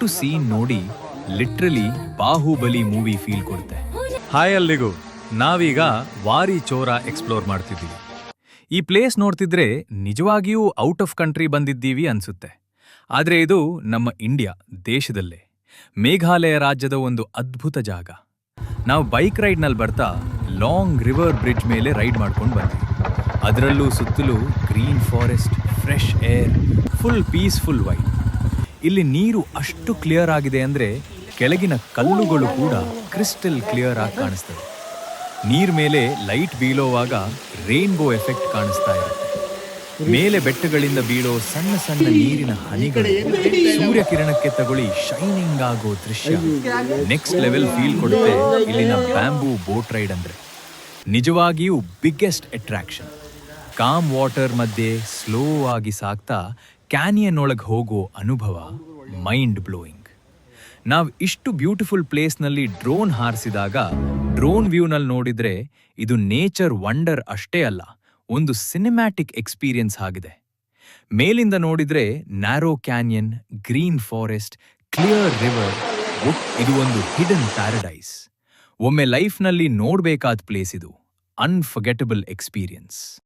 ಒಟ್ಟು ಸೀನ್ ನೋಡಿ literally Bahubali movie feel ಕೊಡುತ್ತೆ. ಹಾಯ್ ಅಲ್ಲಿಗೂ, ನಾವೀಗ ವಾರಿ ಚೋರ ಎಕ್ಸ್ಪ್ಲೋರ್ ಮಾಡ್ತಿದ್ದೀವಿ. ಈ ಪ್ಲೇಸ್ ನೋಡ್ತಿದ್ರೆ ನಿಜವಾಗಿಯೂ ಔಟ್ ಆಫ್ ಕಂಟ್ರಿ ಬಂದಿದ್ದೀವಿ ಅನ್ಸುತ್ತೆ. ಆದ್ರೆ ಇದು ನಮ್ಮ ಇಂಡಿಯಾ ದೇಶದಲ್ಲೇ ಮೇಘಾಲಯ ರಾಜ್ಯದ ಒಂದು ಅದ್ಭುತ ಜಾಗ. ನಾವು ಬೈಕ್ ರೈಡ್ನಲ್ಲಿ ಬರ್ತಾ ಲಾಂಗ್ ರಿವರ್ ಬ್ರಿಡ್ಜ್ ಮೇಲೆ ರೈಡ್ ಮಾಡ್ಕೊಂಡು ಬಂದ್ವಿ. ಅದರಲ್ಲೂ ಸುತ್ತಲೂ green forest, fresh air, full peaceful vibe. ಇಲ್ಲಿ ನೀರು ಅಷ್ಟು ಕ್ಲಿಯರ್ ಆಗಿದೆ ಅಂದ್ರೆ ಕೆಳಗಿನ ಕಲ್ಲುಗಳು ಕೂಡ ಕ್ರಿಸ್ಟಲ್ ಕ್ಲಿಯರ್ ಆಗಿ ಕಾಣಿಸ್ತವೆ. ನೀರ್ ಮೇಲೆ ಲೈಟ್ ಬೀಳೋವಾಗ ರೇನ್ಬೋ ಎಫೆಕ್ಟ್ ಕಾಣಿಸ್ತಾ ಇರುತ್ತೆ. ಮೇಲೆ ಬೆಟ್ಟಗಳಿಂದ ಬೀಳೋ ಸಣ್ಣ ಸಣ್ಣ ನೀರಿನ ಹನಿಗಳು ಸೂರ್ಯಕಿರಣಕ್ಕೆ ತಗೊಳ್ಳಿ ಶೈನಿಂಗ್ ಆಗೋ ದೃಶ್ಯ ನೆಕ್ಸ್ಟ್ ಲೆವೆಲ್ ಫೀಲ್ ಕೊಡುತ್ತೆ. ಇಲ್ಲಿನ ಬ್ಯಾಂಬೂ ಬೋಟ್ ರೈಡ್ ಅಂದ್ರೆ ನಿಜವಾಗಿಯೂ ಬಿಗ್ಗೆಸ್ಟ್ ಅಟ್ರಾಕ್ಷನ್. ಕಾಮ್ ವಾಟರ್ ಮಧ್ಯೆ ಸ್ಲೋ ಆಗಿ ಸಾಗ್ತಾ ಕ್ಯಾನಿಯನ್ ಒಳಗೆ ಹೋಗೋ ಅನುಭವ ಮೈಂಡ್ ಬ್ಲೋಯಿಂಗ್. ನಾವು ಇಷ್ಟು ಬ್ಯೂಟಿಫುಲ್ ಪ್ಲೇಸ್ನಲ್ಲಿ ಡ್ರೋನ್ ಹಾರಿಸಿದಾಗ ಡ್ರೋನ್ ವ್ಯೂನಲ್ಲಿ ನೋಡಿದ್ರೆ ಇದು ನೇಚರ್ ವಂಡರ್ ಅಷ್ಟೇ ಅಲ್ಲ, ಒಂದು ಸಿನಿಮ್ಯಾಟಿಕ್ ಎಕ್ಸ್ಪೀರಿಯನ್ಸ್ ಆಗಿದೆ. ಮೇಲಿಂದ ನೋಡಿದ್ರೆ narrow canyon, green forest, clear river, ಇದು ಒಂದು ಹಿಡನ್ ಪ್ಯಾರಡೈಸ್. ಒಮ್ಮೆ ಲೈಫ್ನಲ್ಲಿ ನೋಡ್ಬೇಕಾದ ಪ್ಲೇಸ್ ಇದು. Unforgettable experience.